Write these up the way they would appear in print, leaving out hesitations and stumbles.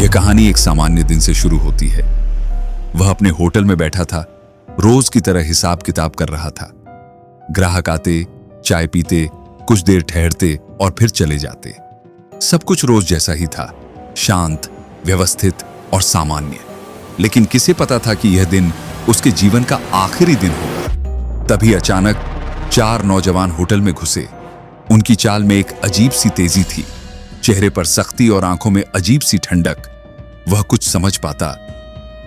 यह कहानी एक सामान्य दिन से शुरू होती है। वह अपने होटल में बैठा था, रोज की तरह हिसाब किताब कर रहा था। ग्राहक आते, चाय पीते, कुछ देर ठहरते और फिर चले जाते। सब कुछ रोज जैसा ही था, शांत, व्यवस्थित और सामान्य। लेकिन किसे पता था कि यह दिन उसके जीवन का आखिरी दिन होगा। तभी अचानक 4 नौजवान होटल में घुसे। उनकी चाल में एक अजीब सी तेजी थी, चेहरे पर सख्ती और आंखों में अजीब सी ठंडक। वह कुछ समझ पाता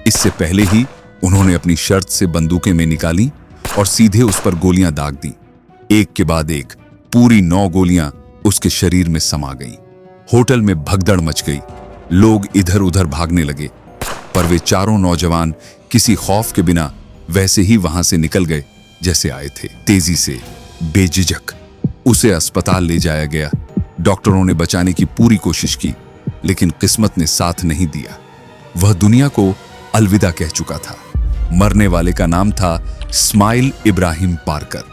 इससे पहले ही उन्होंने अपनी शर्ट से बंदूकें में निकाली और सीधे उस पर गोलियां दाग दी। एक के बाद एक पूरी 9 गोलियां उसके शरीर में समा गईं। होटल में भगदड़ मच गई। लोग इधर उधर भागने लगे, पर वे चारों नौजवान किसी खौफ के बिना वैसे ही वहां से निकल गए जैसे आए थे। तेजी से, बेझिझक उसे अस्पताल ले जाया गया। डॉक्टरों ने बचाने की पूरी कोशिश की, लेकिन किस्मत ने साथ नहीं दिया। वह दुनिया को अलविदा कह चुका था। मरने वाले का नाम था स्माइल इब्राहिम पार्कर।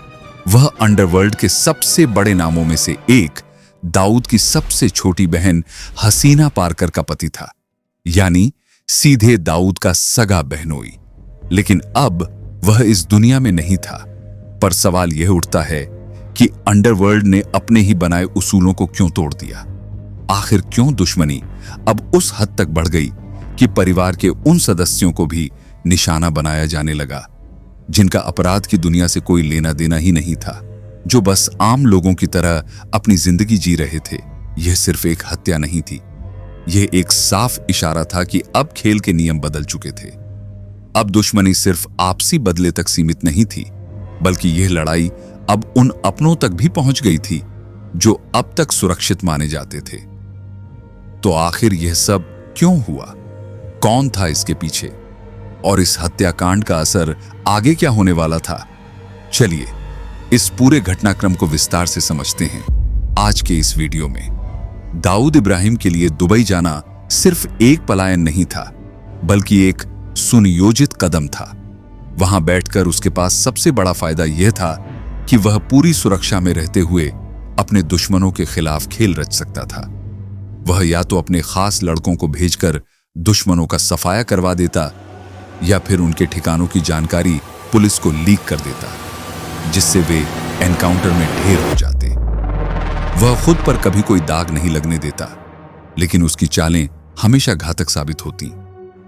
वह अंडरवर्ल्ड के सबसे बड़े नामों में से एक, दाऊद की सबसे छोटी बहन हसीना पार्कर का पति था, यानी सीधे दाऊद का सगा बहनोई। लेकिन अब वह इस दुनिया में नहीं था। पर सवाल यह उठता है कि अंडरवर्ल्ड ने अपने ही बनाए उसूलों को क्यों तोड़ दिया? आखिर क्यों दुश्मनी अब उस हद तक बढ़ गई कि परिवार के उन सदस्यों को भी निशाना बनाया जाने लगा जिनका अपराध की दुनिया से कोई लेना देना ही नहीं था, जो बस आम लोगों की तरह अपनी जिंदगी जी रहे थे। यह सिर्फ एक हत्या नहीं थी, यह एक साफ इशारा था कि अब खेल के नियम बदल चुके थे। अब दुश्मनी सिर्फ आपसी बदले तक सीमित नहीं थी, बल्कि यह लड़ाई अब उन अपनों तक भी पहुंच गई थी जो अब तक सुरक्षित माने जाते थे। तो आखिर यह सब क्यों हुआ? कौन था इसके पीछे? और इस हत्याकांड का असर आगे क्या होने वाला था? चलिए इस पूरे घटनाक्रम को विस्तार से समझते हैं आज के इस वीडियो में। दाऊद इब्राहिम के लिए दुबई जाना सिर्फ एक पलायन नहीं था, बल्कि एक सुनियोजित कदम था। वहां बैठकर उसके पास सबसे बड़ा फायदा यह था कि वह पूरी सुरक्षा में रहते हुए अपने दुश्मनों के खिलाफ खेल रच सकता था। वह या तो अपने खास लड़कों को भेजकर दुश्मनों का सफाया करवा देता, या फिर उनके ठिकानों की जानकारी पुलिस को लीक कर देता, जिससे वे एनकाउंटर में ढेर हो जाते। वह खुद पर कभी कोई दाग नहीं लगने देता, लेकिन उसकी चालें हमेशा घातक साबित होती।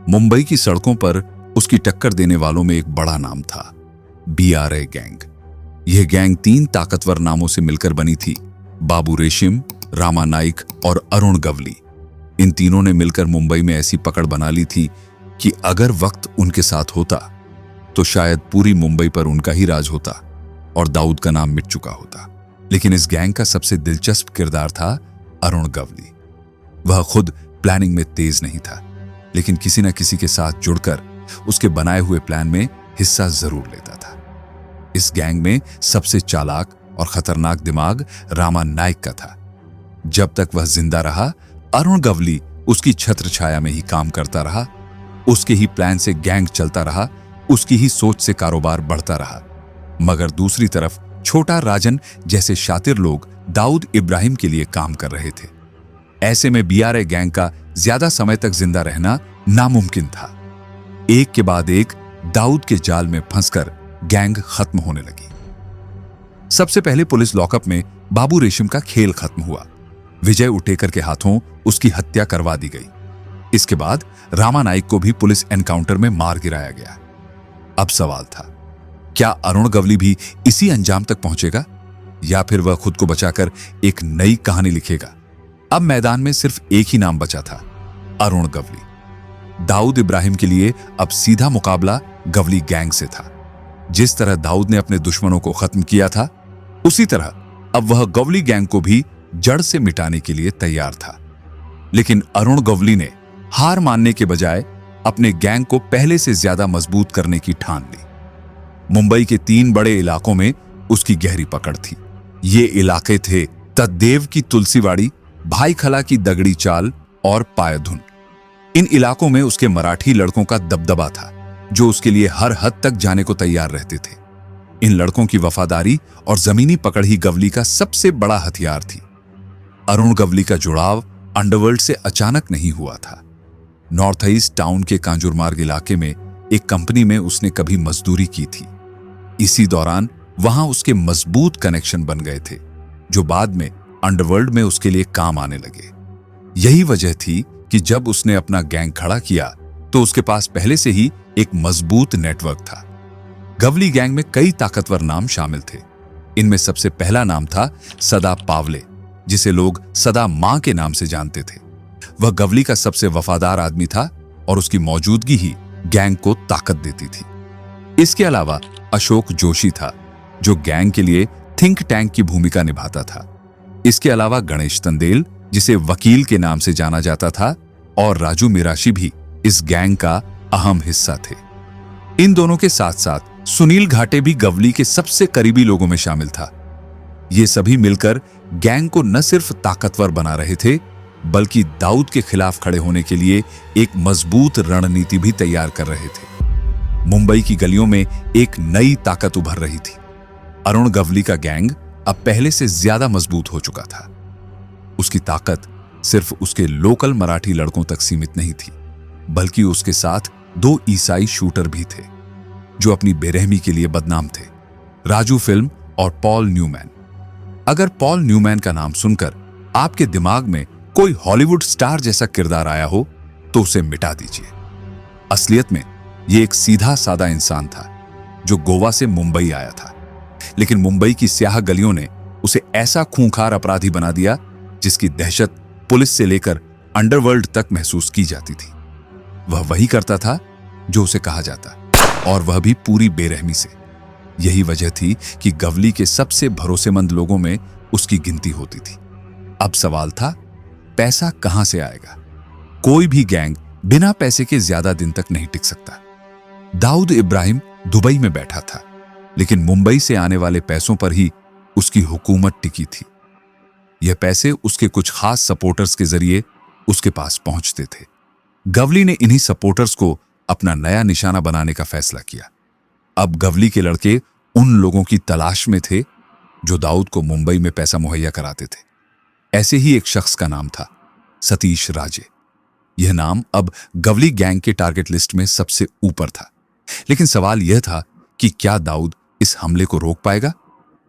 मुंबई की सड़कों पर उसकी टक्कर देने वालों में एक बड़ा नाम था, BRI गैंग। यह गैंग 3 ताकतवर नामों से मिलकर बनी थी, बाबू रेशिम, रामा नाइक और अरुण गवली। इन तीनों ने मिलकर मुंबई में ऐसी पकड़ बना ली थी कि अगर वक्त उनके साथ होता तो शायद पूरी मुंबई पर उनका ही राज होता और दाऊद का नाम मिट चुका होता। लेकिन इस गैंग का सबसे दिलचस्प किरदार था अरुण गवली। वह खुद प्लानिंग में तेज नहीं था, लेकिन किसी न किसी के साथ जुड़कर उसके बनाए हुए प्लान में हिस्सा जरूर लेता था। इस गैंग में सबसे चालाक और खतरनाक दिमाग रामा नाइक का था। जब तक वह जिंदा रहा, अरुण गवली उसकी छत्र छाया में ही काम करता रहा। उसके ही प्लान से गैंग चलता रहा, उसकी ही सोच से कारोबार बढ़ता रहा। मगर दूसरी तरफ छोटा राजन जैसे शातिर लोग दाऊद इब्राहिम के लिए काम कर रहे थे। ऐसे में BRI गैंग का ज्यादा समय तक जिंदा रहना नामुमकिन था। एक के बाद एक दाऊद के जाल में फंसकर गैंग खत्म होने लगी। सबसे पहले पुलिस लॉकअप में बाबू रेशिम का खेल खत्म हुआ। विजय उटेकर के हाथों उसकी हत्या करवा दी गई। इसके बाद रामा नाइक को भी पुलिस एनकाउंटर में मार गिराया गया। अब सवाल था, क्या अरुण गवली भी इसी अंजाम तक पहुंचेगा, या फिर वह खुद को बचाकर एक नई कहानी लिखेगा? अब मैदान में सिर्फ एक ही नाम बचा था, अरुण गवली। दाऊद इब्राहिम के लिए अब सीधा मुकाबला गवली गैंग से था। जिस तरह दाऊद ने अपने दुश्मनों को खत्म किया था, उसी तरह अब वह गवली गैंग को भी जड़ से मिटाने के लिए तैयार था। लेकिन अरुण गवली ने हार मानने के बजाय अपने गैंग को पहले से ज्यादा मजबूत करने की ठान ली। मुंबई के 3 बड़े इलाकों में उसकी गहरी पकड़ थी। ये इलाके थे तद्देव की तुलसीवाड़ी, भाईखला की दगड़ी चाल और पायधुन। इन इलाकों में उसके मराठी लड़कों का दबदबा था, जो उसके लिए हर हद तक जाने को तैयार रहते थे। इन लड़कों की वफादारी और जमीनी पकड़ ही गवली का सबसे बड़ा हथियार थी। अरुण गवली का जुड़ाव अंडरवर्ल्ड से अचानक नहीं हुआ था। नॉर्थ ईस्ट टाउन के कांजुरमार्ग इलाके में एक कंपनी में उसने कभी मजदूरी की थी। इसी दौरान वहां उसके मजबूत कनेक्शन बन गए थे, जो बाद में अंडरवर्ल्ड में उसके लिए काम आने लगे। यही वजह थी कि जब उसने अपना गैंग खड़ा किया तो उसके पास पहले से ही एक मजबूत नेटवर्क था। गवली गैंग में कई ताकतवर नाम शामिल थे। इनमें सबसे पहला नाम था सदा पावले, जिसे लोग सदा मां के नाम से जानते थे। वह गवली का सबसे वफादार आदमी था और उसकी मौजूदगी ही गैंग को ताकत देती थी। इसके अलावा अशोक जोशी था, जो गैंग के लिए थिंक टैंक की भूमिका निभाता था। इसके अलावा गणेश तंदेल, जिसे वकील के नाम से जाना जाता था, और राजू मिराशी भी इस गैंग का अहम हिस्सा थे। इन दोनों के साथ साथ सुनील घाटे भी गवली के सबसे करीबी लोगों में शामिल था। ये सभी मिलकर गैंग को न सिर्फ ताकतवर बना रहे थे, बल्कि दाऊद के खिलाफ खड़े होने के लिए एक मजबूत रणनीति भी तैयार कर रहे थे। मुंबई की गलियों में एक नई ताकत उभर रही थी। अरुण गवली का गैंग अब पहले से ज्यादा मजबूत हो चुका था। उसकी ताकत सिर्फ उसके लोकल मराठी लड़कों तक सीमित नहीं थी, बल्कि उसके साथ 2 ईसाई शूटर भी थे, जो अपनी बेरहमी के लिए बदनाम थे, राजू फिल्म और पॉल न्यूमैन। अगर पॉल न्यूमैन का नाम सुनकर आपके दिमाग में कोई हॉलीवुड स्टार जैसा किरदार आया हो तो उसे मिटा दीजिए। असलियत में यह एक सीधा साधा इंसान था जो गोवा से मुंबई आया था, लेकिन मुंबई की स्याह गलियों ने उसे ऐसा खूंखार अपराधी बना दिया जिसकी दहशत पुलिस से लेकर अंडरवर्ल्ड तक महसूस की जाती थी। वह वही करता था जो उसे कहा जाता, और वह भी पूरी बेरहमी से। यही वजह थी कि गवली के सबसे भरोसेमंद लोगों में उसकी गिनती होती थी। अब सवाल था, पैसा कहां से आएगा? कोई भी गैंग बिना पैसे के ज्यादा दिन तक नहीं टिक सकता। दाऊद इब्राहिम दुबई में बैठा था, लेकिन मुंबई से आने वाले पैसों पर ही उसकी हुकूमत टिकी थी। यह पैसे उसके कुछ खास सपोर्टर्स के जरिए उसके पास पहुंचते थे। गवली ने इन्हीं सपोर्टर्स को अपना नया निशाना बनाने का फैसला किया। अब गवली के लड़के उन लोगों की तलाश में थे जो दाऊद को मुंबई में पैसा मुहैया कराते थे। ऐसे ही एक शख्स का नाम था सतीश राजे। यह नाम अब गवली गैंग के टारगेट लिस्ट में सबसे ऊपर था। लेकिन सवाल यह था कि क्या दाऊद इस हमले को रोक पाएगा,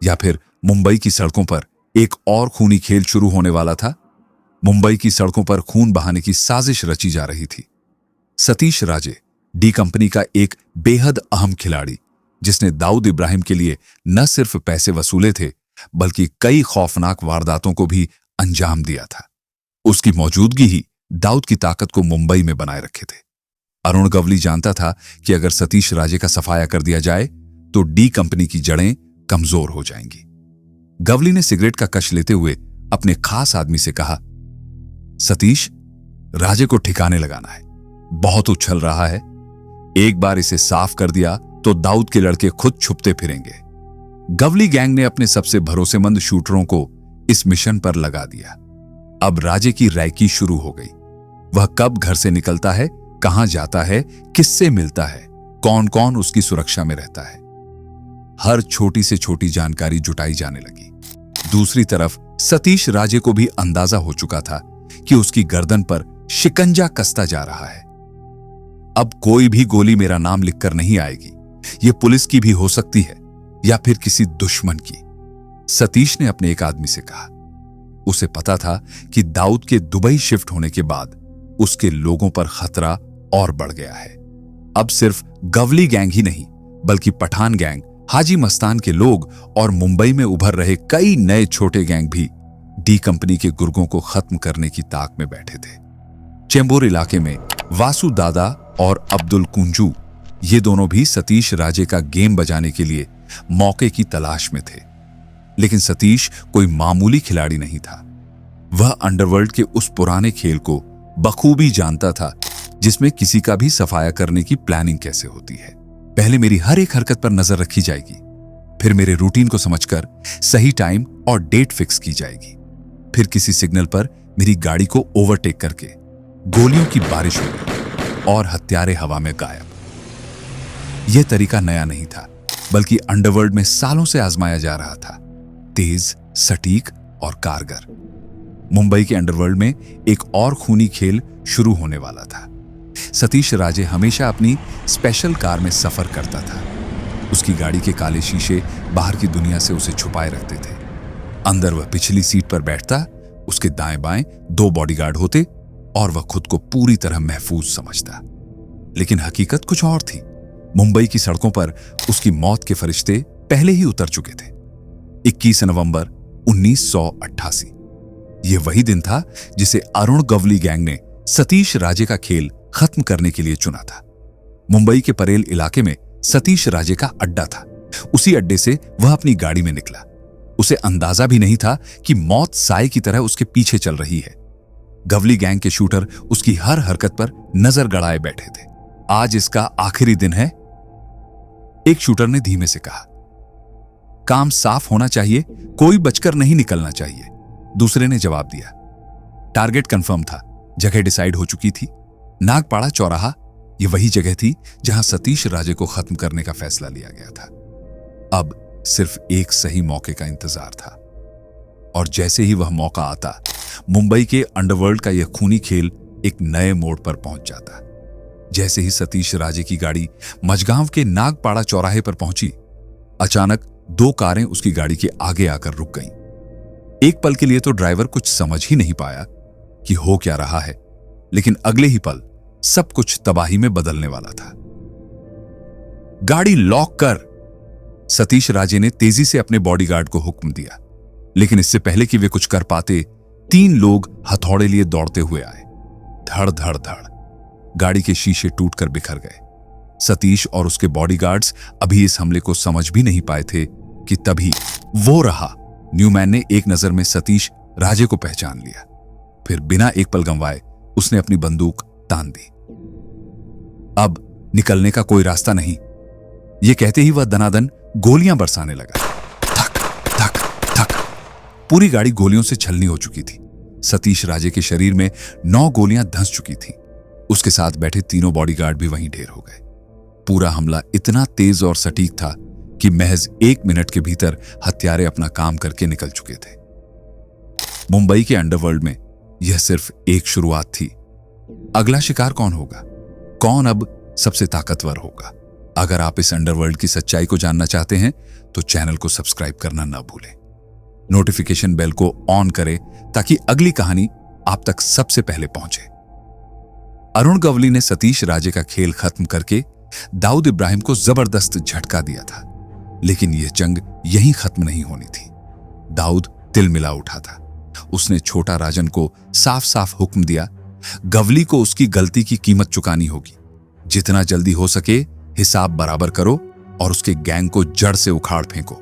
या फिर मुंबई की सड़कों पर एक और खूनी खेल शुरू होने वाला था। मुंबई की सड़कों पर खून बहाने की साजिश रची जा रही थी। सतीश राजे डी कंपनी का एक बेहद अहम खिलाड़ी, जिसने दाऊद इब्राहिम के लिए न सिर्फ पैसे वसूले थे, बल्कि कई खौफनाक वारदातों को भी अंजाम दिया था। उसकी मौजूदगी ही दाऊद की ताकत को मुंबई में बनाए रखे थे। अरुण गवली जानता था कि अगर सतीश राजे का सफाया कर दिया जाए तो डी कंपनी की जड़ें कमजोर हो जाएंगी। गवली ने सिगरेट का कश लेते हुए अपने खास आदमी से कहा, सतीश, राजे को ठिकाने लगाना है। बहुत उछल रहा है। एक बार इसे साफ कर दिया तो दाऊद के लड़के खुद छुपते फिरेंगे। गवली गैंग ने अपने सबसे भरोसेमंद शूटरों को इस मिशन पर लगा दिया। अब राजे की रैकी शुरू हो गई। वह कब घर से निकलता है, कहां जाता है, किससे मिलता है, कौन कौन उसकी सुरक्षा में रहता है, हर छोटी से छोटी जानकारी जुटाई जाने लगी। दूसरी तरफ सतीश राजे को भी अंदाजा हो चुका था कि उसकी गर्दन पर शिकंजा कसता जा रहा है। अब कोई भी गोली मेरा नाम लिखकर नहीं आएगी। यह पुलिस की भी हो सकती है या फिर किसी दुश्मन की, सतीश ने अपने एक आदमी से कहा। उसे पता था कि दाऊद के दुबई शिफ्ट होने के बाद उसके लोगों पर खतरा और बढ़ गया है। अब सिर्फ गवली गैंग ही नहीं, बल्कि पठान गैंग, हाजी मस्तान के लोग और मुंबई में उभर रहे कई नए छोटे गैंग भी डी कंपनी के गुर्गों को खत्म करने की ताक में बैठे थे। चेंबूर इलाके में वासु दादा और अब्दुल कुंजू, ये दोनों भी सतीश राजे का गेम बजाने के लिए मौके की तलाश में थे। लेकिन सतीश कोई मामूली खिलाड़ी नहीं था। वह अंडरवर्ल्ड के उस पुराने खेल को बखूबी जानता था जिसमें किसी का भी सफाया करने की प्लानिंग कैसे होती है। पहले मेरी हर एक हरकत पर नजर रखी जाएगी, फिर मेरे रूटीन को समझकर सही टाइम और डेट फिक्स की जाएगी, फिर किसी सिग्नल पर मेरी गाड़ी को ओवरटेक करके गोलियों की बारिश होगी और हत्यारे हवा में गायब। यह तरीका नया नहीं था, बल्कि अंडरवर्ल्ड में सालों से आजमाया जा रहा था। तेज, सटीक और कारगर। मुंबई के अंडरवर्ल्ड में एक और खूनी खेल शुरू होने वाला था। सतीश राजे हमेशा अपनी स्पेशल कार में सफर करता था। उसकी गाड़ी के काले शीशे बाहर की दुनिया से उसे छुपाए रखते थे। अंदर वह पिछली सीट पर बैठता, उसके दाएं बाएं 2 बॉडीगार्ड होते और वह खुद को पूरी तरह महफूज समझता। लेकिन हकीकत कुछ और थी। मुंबई की सड़कों पर उसकी मौत के फरिश्ते पहले ही उतर चुके थे। 21 नवंबर 1988 यह वही दिन था जिसे अरुण गवली गैंग ने सतीश राजे का खेल खत्म करने के लिए चुना था। मुंबई के परेल इलाके में सतीश राजे का अड्डा था। उसी अड्डे से वह अपनी गाड़ी में निकला। उसे अंदाजा भी नहीं था कि मौत साए की तरह उसके पीछे चल रही है। गवली गैंग के शूटर उसकी हर हरकत पर नजर गड़ाए बैठे थे। आज इसका आखिरी दिन है, एक शूटर ने धीमे से कहा। काम साफ होना चाहिए, कोई बचकर नहीं निकलना चाहिए, दूसरे ने जवाब दिया। टारगेट कंफर्म था, जगह डिसाइड हो चुकी थी। नागपाड़ा चौराहा, यह वही जगह थी जहां सतीश राजे को खत्म करने का फैसला लिया गया था। अब सिर्फ एक सही मौके का इंतजार था, और जैसे ही वह मौका आता, मुंबई के अंडरवर्ल्ड का यह खूनी खेल एक नए मोड़ पर पहुंच जाता। जैसे ही सतीश राजे की गाड़ी मझगांव के नागपाड़ा चौराहे पर पहुंची, अचानक 2 कारें उसकी गाड़ी के आगे आकर रुक गईं। एक पल के लिए तो ड्राइवर कुछ समझ ही नहीं पाया कि हो क्या रहा है, लेकिन अगले ही पल सब कुछ तबाही में बदलने वाला था। गाड़ी लॉक कर, सतीश राजे ने तेजी से अपने बॉडीगार्ड को हुक्म दिया। लेकिन इससे पहले कि वे कुछ कर पाते, 3 लोग हथौड़े लिए दौड़ते हुए आए। धड़ धड़ धड़ गाड़ी के शीशे टूटकर बिखर गए। सतीश और उसके बॉडीगार्ड्स अभी इस हमले को समझ भी नहीं पाए थे कि तभी वो रहा। न्यूमैन ने एक नजर में सतीश राजे को पहचान लिया। फिर बिना एक पल गंवाए उसने अपनी बंदूक तान दी। अब निकलने का कोई रास्ता नहीं, यह कहते ही वह दनादन गोलियां बरसाने लगा। धक धक धक, पूरी गाड़ी गोलियों से छलनी हो चुकी थी। सतीश राजे के शरीर में 9 गोलियां धंस चुकी थी। उसके साथ बैठे 3 बॉडीगार्ड भी वहीं ढेर हो गए। पूरा हमला इतना तेज और सटीक था कि महज 1 मिनट के भीतर हत्यारे अपना काम करके निकल चुके थे। मुंबई के अंडरवर्ल्ड में यह सिर्फ एक शुरुआत थी। अगला शिकार कौन होगा? कौन अब सबसे ताकतवर होगा? अगर आप इस अंडरवर्ल्ड की सच्चाई को जानना चाहते हैं तो चैनल को सब्सक्राइब करना ना भूलें। नोटिफिकेशन बेल को ऑन करें ताकि अगली कहानी आप तक सबसे पहले पहुंचे। अरुण गवली ने सतीश राजे का खेल खत्म करके दाऊद इब्राहिम को जबरदस्त झटका दिया था। लेकिन यह जंग यहीं खत्म नहीं होनी थी। दाऊद तिलमिला उठा था। उसने छोटा राजन को साफ साफ हुक्म दिया, गवली को उसकी गलती की कीमत चुकानी होगी। जितना जल्दी हो सके हिसाब बराबर करो और उसके गैंग को जड़ से उखाड़ फेंको।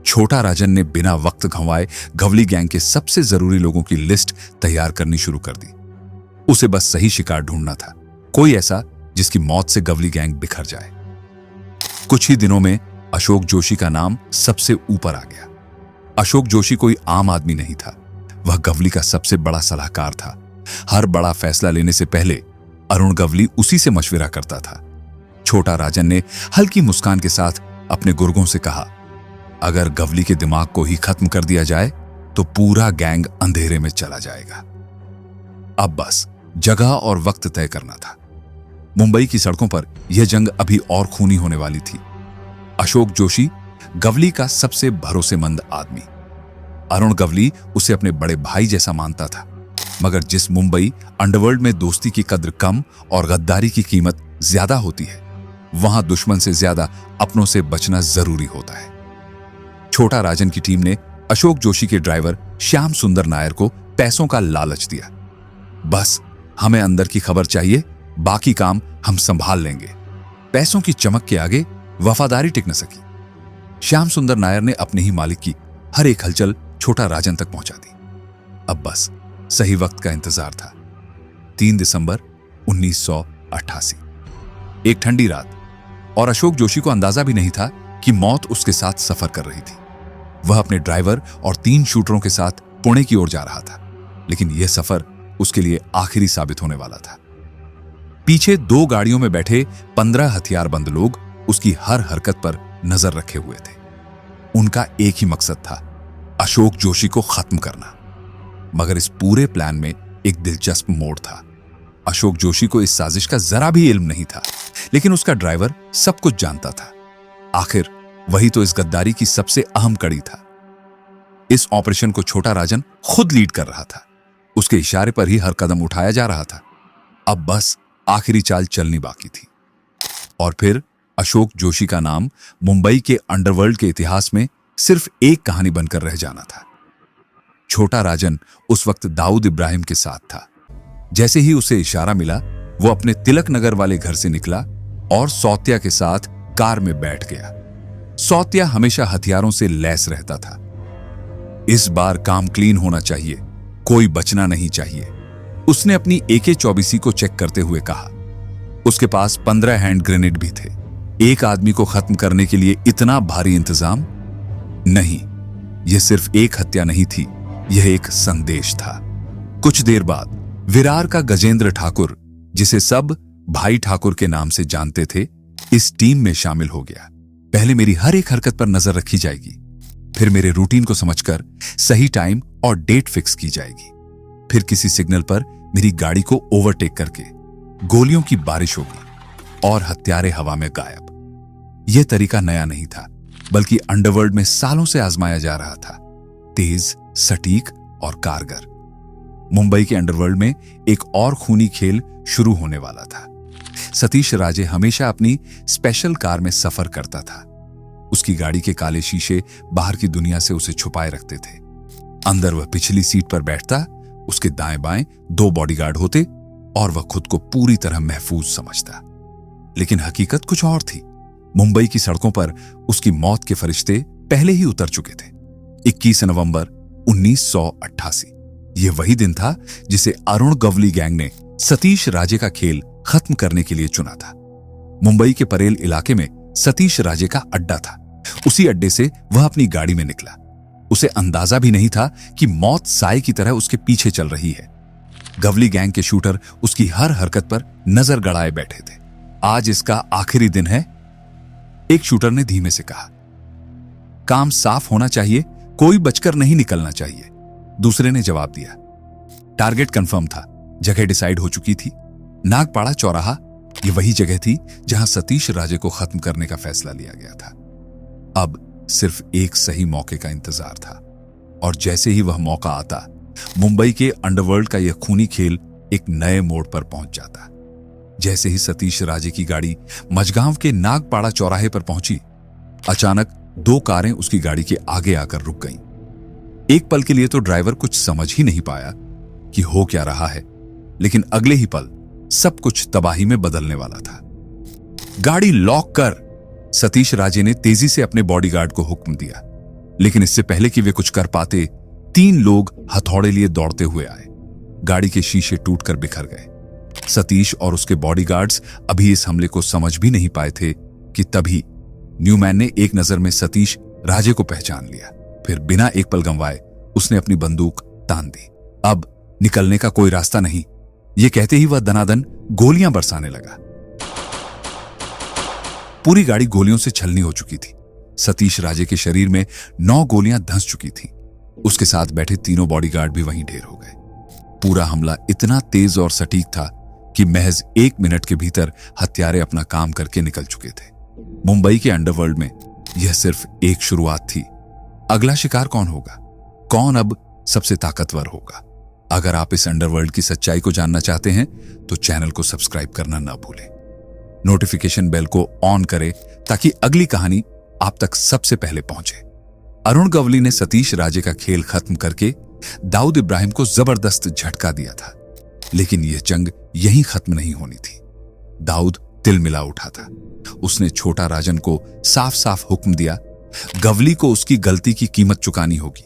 छोटा राजन ने बिना वक्त गंवाए गवली गैंग के सबसे जरूरी लोगों की लिस्ट तैयार करनी शुरू कर दी। उसे बस सही शिकार ढूंढना था, कोई ऐसा जिसकी मौत से गवली गैंग बिखर जाए। कुछ ही दिनों में अशोक जोशी का नाम सबसे ऊपर आ गया। अशोक जोशी कोई आम आदमी नहीं था, वह गवली का सबसे बड़ा सलाहकार था। हर बड़ा फैसला लेने से पहले अरुण गवली उसी से मशविरा करता था। छोटा राजन ने हल्की मुस्कान के साथ अपने गुर्गों से कहा, अगर गवली के दिमाग को ही खत्म कर दिया जाए तो पूरा गैंग अंधेरे में चला जाएगा। अब बस जगह और वक्त तय करना था। मुंबई की सड़कों पर यह जंग अभी और खूनी होने वाली थी। अशोक जोशी गवली का सबसे भरोसेमंद आदमी। अरुण गवली उसे अपने बड़े भाई जैसा मानता था, मगर जिस मुंबई अंडरवर्ल्ड में दोस्ती की कद्र कम और गद्दारी की कीमत ज्यादा होती है, वहां दुश्मन से ज्यादा अपनों से बचना जरूरी होता है। छोटा राजन की टीम ने अशोक जोशी के ड्राइवर श्याम सुंदर नायर को पैसों का लालच दिया। बस हमें अंदर की खबर चाहिए, बाकी काम हम संभाल लेंगे। पैसों की चमक के आगे वफादारी टिक न सकी। श्याम सुंदर नायर ने अपने ही मालिक की हर एक हलचल छोटा राजन तक पहुंचा दी। अब बस सही वक्त का इंतजार था। 3 दिसंबर 1988, एक ठंडी रात, और अशोक जोशी को अंदाजा भी नहीं था कि मौत उसके साथ सफर कर रही थी। वह अपने ड्राइवर और 3 शूटरों के साथ पुणे की ओर जा रहा था, लेकिन यह सफर उसके लिए आखिरी साबित होने वाला था। पीछे 2 गाड़ियों में बैठे 15 हथियारबंद लोग उसकी हर हरकत पर नजर रखे हुए थे। उनका एक ही मकसद था, अशोक जोशी को खत्म करना। मगर इस पूरे प्लान में एक दिलचस्प मोड़ था। अशोक जोशी को इस साजिश का जरा भी इल्म नहीं था, लेकिन उसका ड्राइवर सब कुछ जानता था। आखिर वही तो इस गद्दारी की सबसे अहम कड़ी था। इस ऑपरेशन को छोटा राजन खुद लीड कर रहा था। उसके इशारे पर ही हर कदम उठाया जा रहा था। अब बस आखिरी चाल चलनी बाकी थी। और फिर अशोक जोशी का नाम मुंबई के अंडरवर्ल्ड के इतिहास में सिर्फ एक कहानी बनकर रह जाना था। छोटा राजन उस वक्त दाऊद इब्राहिम के साथ था। जैसे ही उसे इशारा मिला, वो अपने तिलक नगर वाले घर से निकला और सौत्या के साथ कार में बैठ गया। सौत्या हमेशा हथियारों से लैस रहता था। इस बार काम क्लीन होना चाहिए, कोई बचना नहीं चाहिए, उसने अपनी AK-24 को चेक करते हुए कहा। उसके पास 15 हैंड ग्रेनेड भी थे। एक आदमी को खत्म करने के लिए इतना भारी इंतजाम? नहीं, यह सिर्फ एक हत्या नहीं थी, यह एक संदेश था। कुछ देर बाद विरार का गजेंद्र ठाकुर, जिसे सब भाई ठाकुर के नाम से जानते थे, इस टीम में शामिल हो गया। पहले मेरी हर एक हरकत पर नजर रखी जाएगी, फिर मेरे रूटीन को समझकर सही टाइम और डेट फिक्स की जाएगी। फिर किसी सिग्नल पर मेरी गाड़ी को ओवरटेक करके गोलियों की बारिश होगी और हत्यारे हवा में गायब। यह तरीका नया नहीं था, बल्कि अंडरवर्ल्ड में सालों से आजमाया जा रहा था। तेज, सटीक और कारगर। मुंबई के अंडरवर्ल्ड में एक और खूनी खेल शुरू होने वाला था। सतीश राजे हमेशा अपनी स्पेशल कार में सफर करता था। उसकी गाड़ी के काले शीशे बाहर की दुनिया से उसे छुपाए रखते थे। अंदर वह पिछली सीट पर बैठता, उसके दाएं बाएं 2 बॉडीगार्ड होते और वह खुद को पूरी तरह महफूज समझता। लेकिन हकीकत कुछ और थी। मुंबई की सड़कों पर उसकी मौत के फरिश्ते पहले ही उतर चुके थे। 21 नवंबर 1988। यह वही दिन था जिसे अरुण गवली गैंग ने सतीश राजे का खेल खत्म करने के लिए चुना था। मुंबई के परेल इलाके में सतीश राजे का अड्डा था। उसी अड्डे से वह अपनी गाड़ी में निकला। उसे अंदाजा भी नहीं था कि मौत साए की तरह उसके पीछे चल रही है। गवली गैंग के शूटर उसकी हर हरकत पर नजर गड़ाए बैठे थे। आज इसका आखिरी दिन है, एक शूटर ने धीमे से कहा। काम साफ होना चाहिए, कोई बचकर नहीं निकलना चाहिए, दूसरे ने जवाब दिया। टारगेट कंफर्म था, जगह डिसाइड हो चुकी थी। नागपाड़ा चौराहा, ये वही जगह थी जहां सतीश राजे को खत्म करने का फैसला लिया गया था। अब सिर्फ एक सही मौके का इंतजार था, और जैसे ही वह मौका आता, मुंबई के अंडरवर्ल्ड का यह खूनी खेल एक नए मोड़ पर पहुंच जाता। जैसे ही सतीश राजे की गाड़ी मझगांव के नागपाड़ा चौराहे पर पहुंची, अचानक 2 कारें उसकी गाड़ी के आगे आकर रुक गईं। एक पल के लिए तो ड्राइवर कुछ समझ ही नहीं पाया कि हो क्या रहा है, लेकिन अगले ही पल सब कुछ तबाही में बदलने वाला था। गाड़ी लॉक कर, सतीश राजे ने तेजी से अपने बॉडीगार्ड को हुक्म दिया। लेकिन इससे पहले कि वे कुछ कर पाते, 3 लोग हथौड़े लिए दौड़ते हुए आए। गाड़ी के शीशे टूटकर बिखर गए। सतीश और उसके बॉडीगार्ड्स अभी इस हमले को समझ भी नहीं पाए थे कि तभी न्यूमैन ने एक नजर में सतीश राजे को पहचान लिया। फिर बिना एक पल गंवाए उसने अपनी बंदूक तान दी। अब निकलने का कोई रास्ता नहीं, यह कहते ही वह दनादन गोलियां बरसाने लगा। पूरी गाड़ी गोलियों से छलनी हो चुकी थी। सतीश राजे के शरीर में 9 गोलियां धंस चुकी थीं। उसके साथ बैठे तीनों बॉडीगार्ड भी वहीं ढेर हो गए। पूरा हमला इतना तेज और सटीक था कि महज 1 मिनट के भीतर हत्यारे अपना काम करके निकल चुके थे। मुंबई के अंडरवर्ल्ड में यह सिर्फ एक शुरुआत थी। अगला शिकार कौन होगा? कौन अब सबसे ताकतवर होगा? अगर आप इस अंडरवर्ल्ड की सच्चाई को जानना चाहते हैं तो चैनल को सब्सक्राइब करना ना भूलें। नोटिफिकेशन बेल को ऑन करें ताकि अगली कहानी आप तक सबसे पहले पहुंचे। अरुण गवली ने सतीश राजे का खेल खत्म करके दाऊद इब्राहिम को जबरदस्त झटका दिया था, लेकिन यह जंग यहीं खत्म नहीं होनी थी। दाऊद तिलमिला उठा था। उसने छोटा राजन को साफ साफ हुक्म दिया, गवली को उसकी गलती की कीमत चुकानी होगी।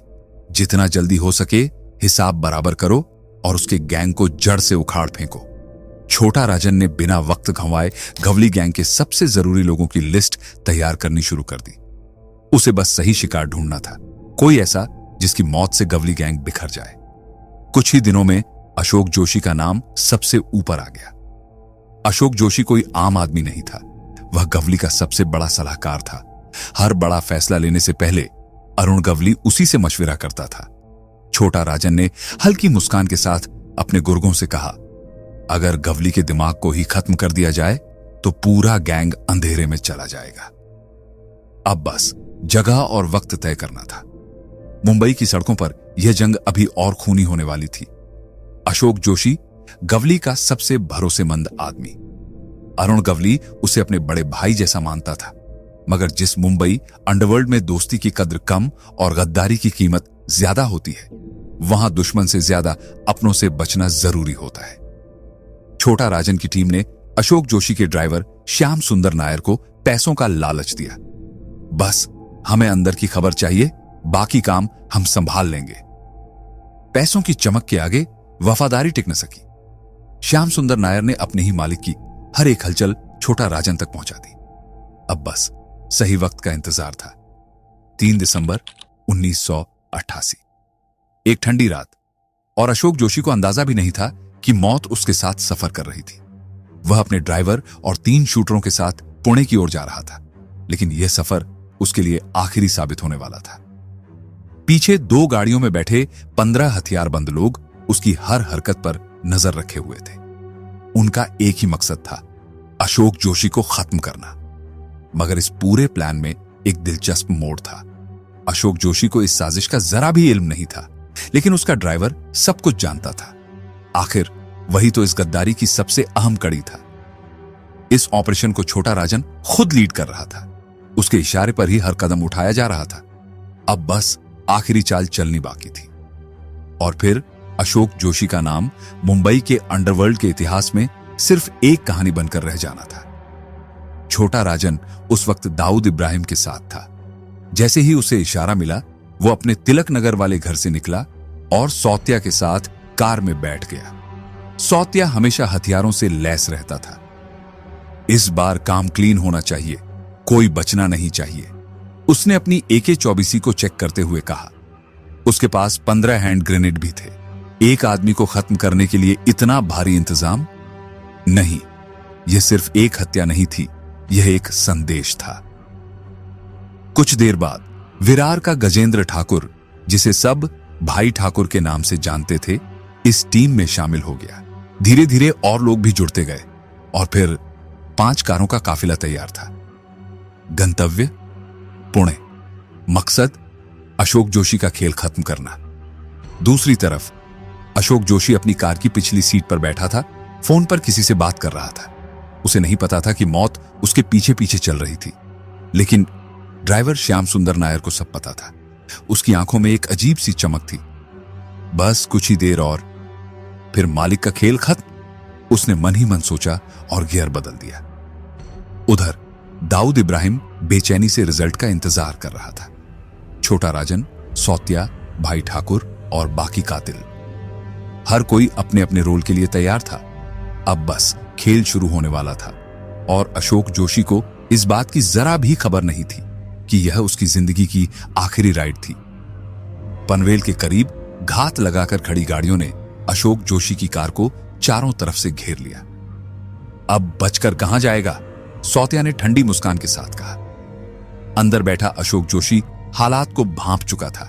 जितना जल्दी हो सके हिसाब बराबर करो और उसके गैंग को जड़ से उखाड़ फेंको। छोटा राजन ने बिना वक्त गंवाए गवली गैंग के सबसे जरूरी लोगों की लिस्ट तैयार करनी शुरू कर दी। उसे बस सही शिकार ढूंढना था, कोई ऐसा जिसकी मौत से गवली गैंग बिखर जाए। कुछ ही दिनों में अशोक जोशी का नाम सबसे ऊपर आ गया। अशोक जोशी कोई आम आदमी नहीं था, वह गवली का सबसे बड़ा सलाहकार था। हर बड़ा फैसला लेने से पहले अरुण गवली उसी से मशविरा करता था। छोटा राजन ने हल्की मुस्कान के साथ अपने गुर्गों से कहा, अगर गवली के दिमाग को ही खत्म कर दिया जाए तो पूरा गैंग अंधेरे में चला जाएगा। अब बस जगह और वक्त तय करना था। मुंबई की सड़कों पर यह जंग अभी और खूनी होने वाली थी। अशोक जोशी गवली का सबसे भरोसेमंद आदमी। अरुण गवली उसे अपने बड़े भाई जैसा मानता था, मगर जिस मुंबई अंडरवर्ल्ड में दोस्ती की कद्र कम और गद्दारी की कीमत ज्यादा होती है, वहां दुश्मन से ज्यादा अपनों से बचना जरूरी होता है। छोटा राजन की टीम ने अशोक जोशी के ड्राइवर श्याम सुंदर नायर को पैसों का लालच दिया। बस हमें अंदर की खबर चाहिए, बाकी काम हम संभाल लेंगे। पैसों की चमक के आगे वफादारी टिक न सकी। श्याम सुंदर नायर ने अपने ही मालिक की हर एक हलचल छोटा राजन तक पहुंचा दी। अब बस सही वक्त का इंतजार था। 3 दिसंबर 1988, एक ठंडी रात, और अशोक जोशी को अंदाजा भी नहीं था कि मौत उसके साथ सफर कर रही थी। वह अपने ड्राइवर और 3 शूटरों के साथ पुणे की ओर जा रहा था, लेकिन यह सफर उसके लिए आखिरी साबित होने वाला था। पीछे 2 गाड़ियों में बैठे 15 हथियारबंद लोग उसकी हर हरकत पर नजर रखे हुए थे। उनका एक ही मकसद था, अशोक जोशी को खत्म करना। मगर इस पूरे प्लान में एक दिलचस्प मोड़ था। अशोक जोशी को इस साजिश का जरा भी इल्म नहीं था, लेकिन उसका ड्राइवर सब कुछ जानता था। आखिर वही तो इस गद्दारी की सबसे अहम कड़ी था। इस ऑपरेशन को छोटा राजन खुद लीड कर रहा था। उसके इशारे पर ही हर कदम उठाया जा रहा था। अब बस आखिरी चाल चलनी बाकी थी। और फिर अशोक जोशी का नाम मुंबई के अंडरवर्ल्ड के इतिहास में सिर्फ एक कहानी बनकर रह जाना था। छोटा राजन उस वक्त दाऊद इब्राहिम के साथ था। जैसे ही उसे इशारा मिला, वो अपने तिलक नगर वाले घर से निकला और सौत्या के साथ कार में बैठ गया। सौत्या हमेशा हथियारों से लैस रहता था। इस बार काम क्लीन होना चाहिए, कोई बचना नहीं चाहिए, उसने अपनी AK-24 को चेक करते हुए कहा। उसके पास 15 हैंड ग्रेनेड भी थे। एक आदमी को खत्म करने के लिए इतना भारी इंतजाम? नहीं, यह सिर्फ एक हत्या नहीं थी, यह एक संदेश था। कुछ देर बाद विरार का गजेंद्र ठाकुर, जिसे सब भाई ठाकुर के नाम से जानते थे, इस टीम में शामिल हो गया। धीरे धीरे और लोग भी जुड़ते गए और फिर 5 कारों का काफिला तैयार था। गंतव्य पुणे, मकसद अशोक जोशी का खेल खत्म करना। दूसरी तरफ अशोक जोशी अपनी कार की पिछली सीट पर बैठा था, फोन पर किसी से बात कर रहा था। उसे नहीं पता था कि मौत उसके पीछे पीछे चल रही थी, लेकिन ड्राइवर श्याम सुंदर नायर को सब पता था। उसकी आंखों में एक अजीब सी चमक थी। बस कुछ ही देर और फिर मालिक का खेल खत्म। उसने मन ही मन सोचा और गियर बदल दिया। उधर दाऊद इब्राहिम बेचैनी से रिजल्ट का इंतजार कर रहा था। छोटा राजन, सौत्या, भाई ठाकुर और बाकी कातिल, हर कोई अपने अपने रोल के लिए तैयार था। अब बस खेल शुरू होने वाला था और अशोक जोशी को इस बात की जरा भी खबर नहीं थी कि यह उसकी जिंदगी की आखिरी राइड थी। पनवेल के करीब घात लगाकर खड़ी गाड़ियों ने अशोक जोशी की कार को चारों तरफ से घेर लिया। अब बचकर कहां जाएगा, सौत्या ने ठंडी मुस्कान के साथ कहा। अंदर बैठा अशोक जोशी हालात को भांप चुका था।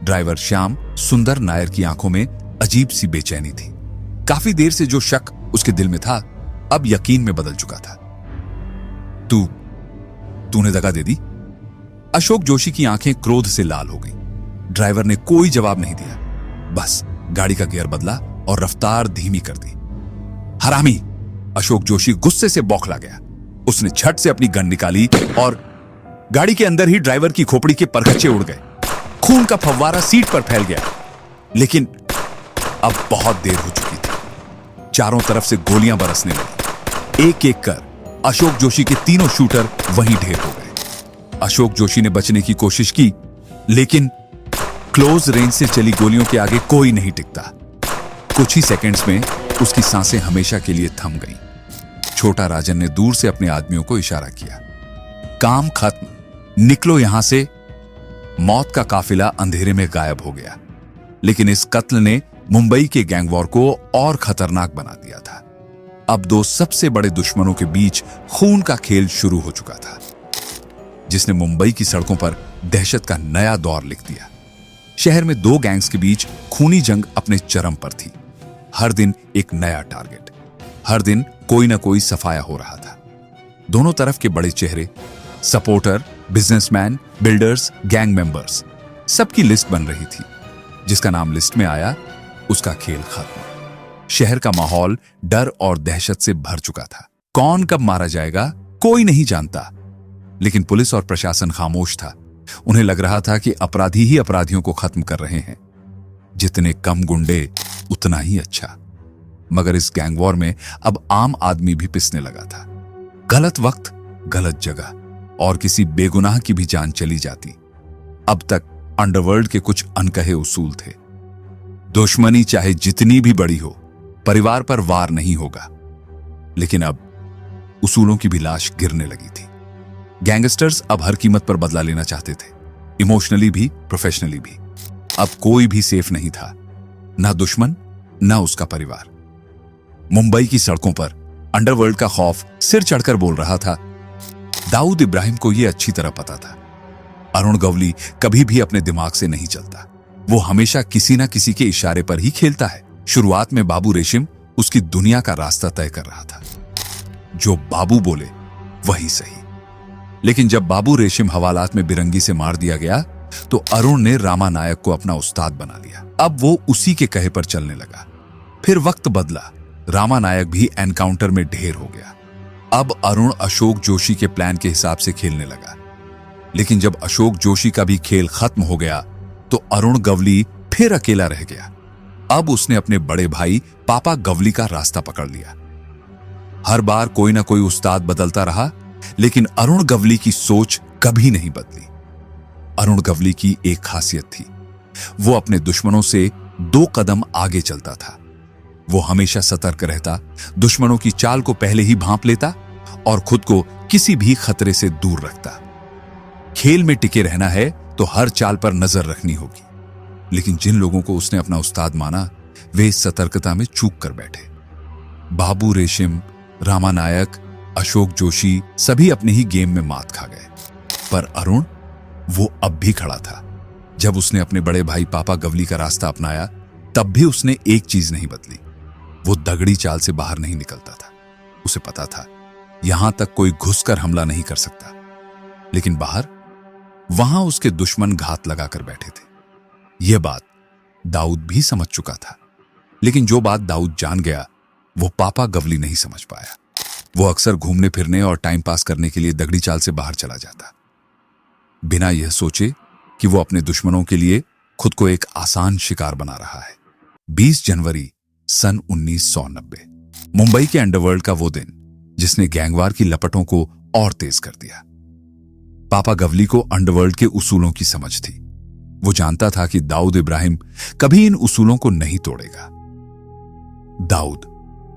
ड्राइवर श्याम सुंदर नायर की आंखों में अजीब सी बेचैनी थी। काफी देर से जो शक उसके दिल में था, अब यकीन में बदल चुका था। तूने दगा दे दी? अशोक जोशी की आंखें क्रोध से लाल हो गईं। ड्राइवर ने कोई जवाब नहीं दिया, बस गाड़ी का गियर बदला और रफ्तार धीमी कर दी। हरामी! अशोक जोशी गुस्से से बौखला गया। उसने झट से अपनी गन निकाली और गाड़ी के अंदर ही ड्राइवर की खोपड़ी के परखच्चे उड़ गए। खून का फव्वारा सीट पर फैल गया। लेकिन अब बहुत देर हो चुकी थी। चारों तरफ से गोलियां बरसने लगी। एक एक कर अशोक जोशी के तीनों शूटर वहीं ढेर हो गए। अशोक जोशी ने बचने की कोशिश की, लेकिन क्लोज रेंज से चली गोलियों के आगे कोई नहीं टिकता। कुछ ही सेकंड्स में उसकी सांसें हमेशा के लिए थम गईं। छोटा राजन ने दूर से अपने आदमियों को इशारा किया, काम खत्म, निकलो यहां से। मौत का काफिला अंधेरे में गायब हो गया। लेकिन इस कत्ल ने मुंबई के गैंगवॉर को और खतरनाक बना दिया था। अब 2 सबसे बड़े दुश्मनों के बीच खून का खेल शुरू हो चुका था, जिसने मुंबई की सड़कों पर दहशत का नया दौर लिख दिया। शहर में 2 गैंग्स के बीच खूनी जंग अपने चरम पर थी। हर दिन एक नया टारगेट। हर दिन कोई ना कोई सफाया हो रहा था। दोनों तरफ के बड़े चेहरे, supporter, businessman, builders, gang members, सबकी लिस्ट बन रही थी। जिसका नाम लिस्ट में आया उसका खेल खत्म। शहर का माहौल डर और दहशत से भर चुका था। कौन कब मारा जाएगा कोई नहीं जानता, लेकिन पुलिस और प्रशासन खामोश था। उन्हें लग रहा था कि अपराधी ही अपराधियों को खत्म कर रहे हैं। जितने कम गुंडे उतना ही अच्छा। मगर इस गैंग वॉर में अब आम आदमी भी पिसने लगा था। गलत वक्त, गलत जगह और किसी बेगुनाह की भी जान चली जाती। अब तक अंडरवर्ल्ड के कुछ अनकहे उसूल थे। दुश्मनी चाहे जितनी भी बड़ी हो, परिवार पर वार नहीं होगा। लेकिन अब उसूलों की भी लाश गिरने लगी थी। गैंगस्टर्स अब हर कीमत पर बदला लेना चाहते थे, इमोशनली भी, प्रोफेशनली भी। अब कोई भी सेफ नहीं था, ना दुश्मन ना उसका परिवार। मुंबई की सड़कों पर अंडरवर्ल्ड का खौफ सिर चढ़कर बोल रहा था। दाऊद इब्राहिम को यह अच्छी तरह पता था, अरुण गवली कभी भी अपने दिमाग से नहीं चलता। वो हमेशा किसी ना किसी के इशारे पर ही खेलता है। शुरुआत में बाबू रेशम उसकी दुनिया का रास्ता तय कर रहा था। जो बाबू बोले वही सही। लेकिन जब बाबू रेशम हवालात में बिरंगी से मार दिया गया तो अरुण ने रामा नायक को अपना उस्ताद बना लिया। अब वो उसी के कहे पर चलने लगा। फिर वक्त बदला, रामा नायक भी एनकाउंटर में ढेर हो गया। अब अरुण अशोक जोशी के प्लान के हिसाब से खेलने लगा। लेकिन जब अशोक जोशी का भी खेल खत्म हो गया तो अरुण गवली फिर अकेला रह गया। अब उसने अपने बड़े भाई पापा गवली का रास्ता पकड़ लिया। हर बार कोई ना कोई उस्ताद बदलता रहा, लेकिन अरुण गवली की सोच कभी नहीं बदली। अरुण गवली की एक खासियत थी, वो अपने दुश्मनों से 2 कदम आगे चलता था। वो हमेशा सतर्क रहता, दुश्मनों की चाल को पहले ही भांप लेता और खुद को किसी भी खतरे से दूर रखता। खेल में टिके रहना है तो हर चाल पर नजर रखनी होगी। लेकिन जिन लोगों को उसने अपना उस्ताद माना, वे इस सतर्कता में चूक कर बैठे। बाबू रेशम, रामा नायक, अशोक जोशी सभी अपने ही गेम में मात खा गए। पर अरुण, वो अब भी खड़ा था। जब उसने अपने बड़े भाई पापा गवली का रास्ता अपनाया, तब भी उसने एक चीज नहीं बदली। वो दगड़ी चाल से बाहर नहीं निकलता था। उसे पता था यहां तक कोई घुसकर हमला नहीं कर सकता। लेकिन बाहर, वहां उसके दुश्मन घात लगाकर बैठे थे। यह बात दाऊद भी समझ चुका था। लेकिन जो बात दाऊद जान गया, वो पापा गवली नहीं समझ पाया। वो अक्सर घूमने फिरने और टाइम पास करने के लिए दगड़ी चाल से बाहर चला जाता, बिना यह सोचे कि वो अपने दुश्मनों के लिए खुद को एक आसान शिकार बना रहा है। 20 जनवरी सन 1990, मुंबई के अंडरवर्ल्ड का वो दिन जिसने गैंगवार की लपटों को और तेज कर दिया। पापा गवली को अंडरवर्ल्ड के उसूलों की समझ थी। वो जानता था कि दाऊद इब्राहिम कभी इन उसूलों को नहीं तोड़ेगा। दाऊद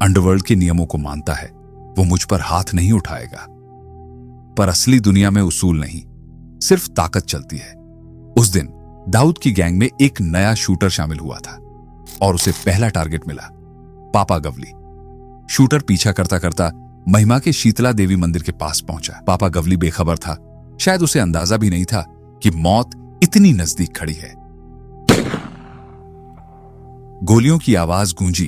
अंडरवर्ल्ड के नियमों को मानता है, वो मुझ पर हाथ नहीं उठाएगा। पर असली दुनिया में उसूल नहीं, सिर्फ ताकत चलती है। उस दिन दाऊद की गैंग में एक नया शूटर शामिल हुआ था और उसे पहला टारगेट मिला, पापा गवली। शूटर पीछा करता करता महिमा के शीतला देवी मंदिर के पास पहुंचा। पापा गवली बेखबर था, शायद उसे अंदाजा भी नहीं था कि मौत इतनी नजदीक खड़ी है। गोलियों की आवाज गूंजी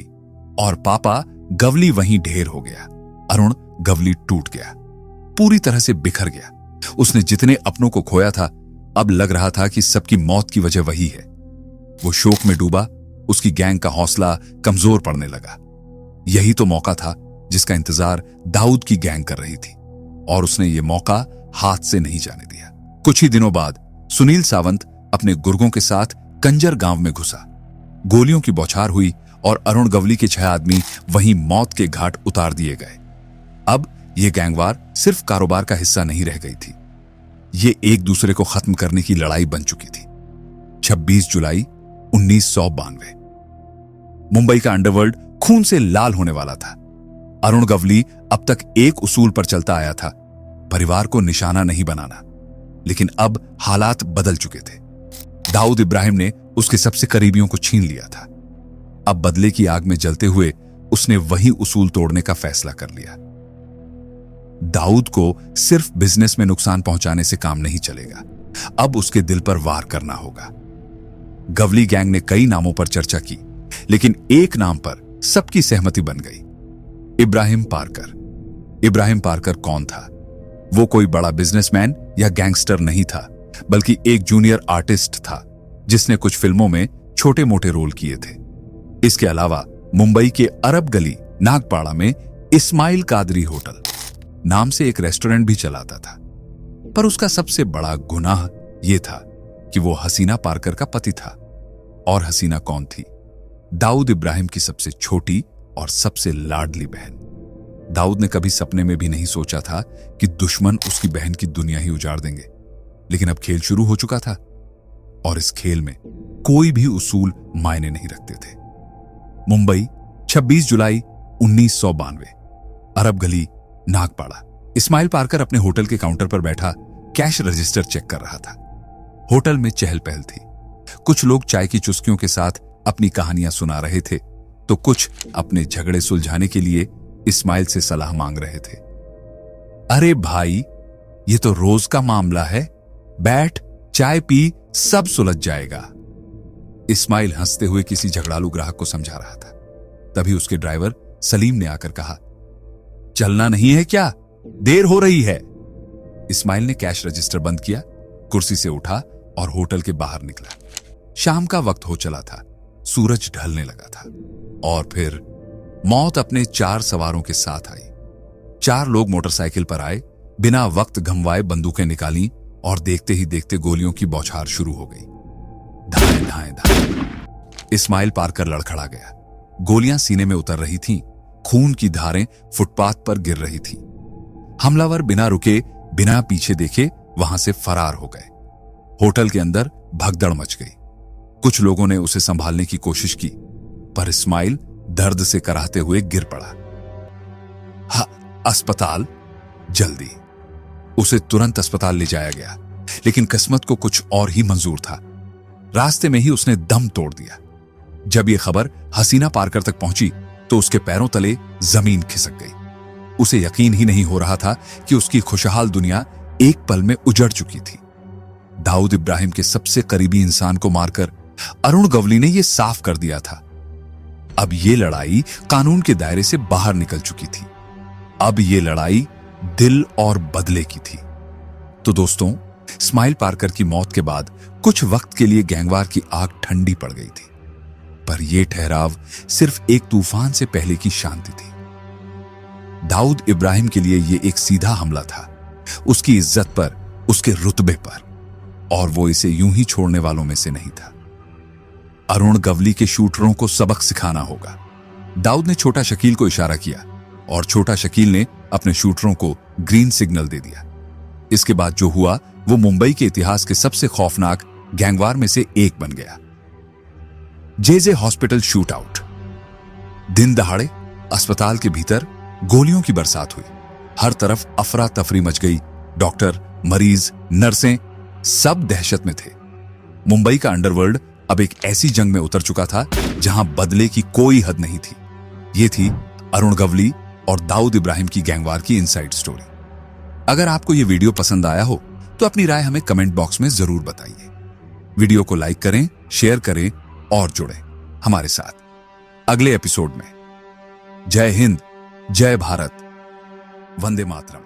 और पापा गवली वहीं ढेर हो गया। अरुण गवली टूट गया, पूरी तरह से बिखर गया। उसने जितने अपनों को खोया था, अब लग रहा था कि सबकी मौत की वजह वही है। वो शोक में डूबा, उसकी गैंग का हौसला कमजोर पड़ने लगा। यही तो मौका था जिसका इंतजार दाऊद की गैंग कर रही थी, और उसने ये मौका हाथ से नहीं जाने दिया। कुछ ही दिनों बाद सुनील सावंत अपने गुर्गों के साथ कंजर गांव में घुसा। गोलियों की बौछार हुई और अरुण गवली के 6 आदमी वहीं मौत के घाट उतार दिए गए। अब यह गैंगवार सिर्फ कारोबार का हिस्सा नहीं रह गई थी, ये एक दूसरे को खत्म करने की लड़ाई बन चुकी थी। 26 जुलाई 1992, मुंबई का अंडरवर्ल्ड खून से लाल होने वाला था। अरुण गवली अब तक एक उसूल पर चलता आया था, परिवार को निशाना नहीं बनाना। लेकिन अब हालात बदल चुके थे। दाऊद इब्राहिम ने उसके सबसे करीबियों को छीन लिया था। अब बदले की आग में जलते हुए उसने वही उसूल तोड़ने का फैसला कर लिया। दाऊद को सिर्फ बिजनेस में नुकसान पहुंचाने से काम नहीं चलेगा, अब उसके दिल पर वार करना होगा। गवली गैंग ने कई नामों पर चर्चा की, लेकिन एक नाम पर सबकी सहमति बन गई, इब्राहिम पार्कर। इब्राहिम पार्कर कौन था? वो कोई बड़ा बिजनेसमैन या गैंगस्टर नहीं था, बल्कि एक जूनियर आर्टिस्ट था जिसने कुछ फिल्मों में छोटे मोटे रोल किए थे। इसके अलावा मुंबई के अरब गली नागपाड़ा में इस्माइल कादरी होटल नाम से एक रेस्टोरेंट भी चलाता था। पर उसका सबसे बड़ा गुनाह यह था कि वो हसीना पार्कर का पति था। और हसीना कौन थी? दाऊद इब्राहिम की सबसे छोटी और सबसे लाडली बहन। दाऊद ने कभी सपने में भी नहीं सोचा था कि दुश्मन उसकी बहन की दुनिया ही उजाड़ देंगे, लेकिन अब खेल शुरू हो चुका था और इस खेल में कोई भी उसूल मायने नहीं रखते थे। मुंबई, 26 जुलाई 1992, अरब गली नागपाड़ा। इस्माइल पार्कर अपने होटल के काउंटर पर बैठा कैश रजिस्टर चेक कर रहा था। होटल में चहल पहल थी। कुछ लोग चाय की चुस्कियों के साथ अपनी कहानियां सुना रहे थे, तो कुछ अपने झगड़े सुलझाने के लिए इस्माइल से सलाह मांग रहे थे। अरे भाई, ये तो रोज का मामला है, बैठ, चाय पी, सब सुलझ जाएगा। इस्माइल हंसते हुए किसी झगड़ालू ग्राहक को समझा रहा था। तभी उसके ड्राइवर सलीम ने आकर कहा, चलना नहीं है क्या? देर हो रही है। इस्माइल ने कैश रजिस्टर बंद किया, कुर्सी से उठा और होटल के बाहर निकला। शाम का वक्त हो चला था, सूरज ढलने लगा था और फिर मौत अपने 4 सवारों के साथ आई। 4 लोग मोटरसाइकिल पर आए, बिना वक्त गंवाए बंदूकें निकाली और देखते ही देखते गोलियों की बौछार शुरू हो गई। धाए धाए धाए। इस्माइल पार्कर लड़खड़ा गया। गोलियां सीने में उतर रही थीं, खून की धारें फुटपाथ पर गिर रही थीं। हमलावर बिना रुके, बिना पीछे देखे वहां से फरार हो गए। होटल के अंदर भगदड़ मच गई। कुछ लोगों ने उसे संभालने की कोशिश की, पर इस्माइल दर्द से कराहते हुए गिर पड़ा। अस्पताल, जल्दी। उसे तुरंत अस्पताल ले जाया गया, लेकिन किस्मत को कुछ और ही मंजूर था। रास्ते में ही उसने दम तोड़ दिया। जब यह खबर हसीना पार्कर तक पहुंची तो उसके पैरों तले जमीन खिसक गई। उसे यकीन ही नहीं हो रहा था कि उसकी खुशहाल दुनिया एक पल में उजड़ चुकी थी। दाऊद इब्राहिम के सबसे करीबी इंसान को मारकर अरुण गवली ने यह साफ कर दिया था। अब यह लड़ाई कानून के दायरे से बाहर निकल चुकी थी। अब यह लड़ाई दिल और बदले की थी। तो दोस्तों, इस्माइल पार्कर की मौत के बाद कुछ वक्त के लिए गैंगवार की आग ठंडी पड़ गई थी, पर यह ठहराव सिर्फ एक तूफान से पहले की शांति थी। दाऊद इब्राहिम के लिए यह एक सीधा हमला था, उसकी इज्जत पर, उसके रुतबे पर, और वो इसे यूं ही छोड़ने वालों में से नहीं था। अरुण गवली के शूटरों को सबक सिखाना होगा। दाऊद ने छोटा शकील को इशारा किया और छोटा शकील ने अपने शूटरों को ग्रीन सिग्नल दे दिया। इसके बाद जो हुआ वो मुंबई के इतिहास के सबसे खौफनाक गैंगवार में से एक बन गया। JJ hospital shoot out. दिन दहाड़े अस्पताल के भीतर गोलियों की बरसात हुई। हर तरफ अफरा तफरी मच गई। डॉक्टर, मरीज, नर्सें सब दहशत में थे। मुंबई का अंडरवर्ल्ड अब एक ऐसी जंग में उतर चुका था जहां बदले की कोई हद नहीं थी। यह थी अरुण गवली और दाऊद इब्राहिम की गैंगवार की इनसाइड स्टोरी। अगर आपको यह वीडियो पसंद आया हो तो अपनी राय हमें कमेंट बॉक्स में जरूर बताइए। वीडियो को लाइक करें, शेयर करें और जुड़ें हमारे साथ अगले एपिसोड में। जय हिंद, जय भारत, वंदे मातरम।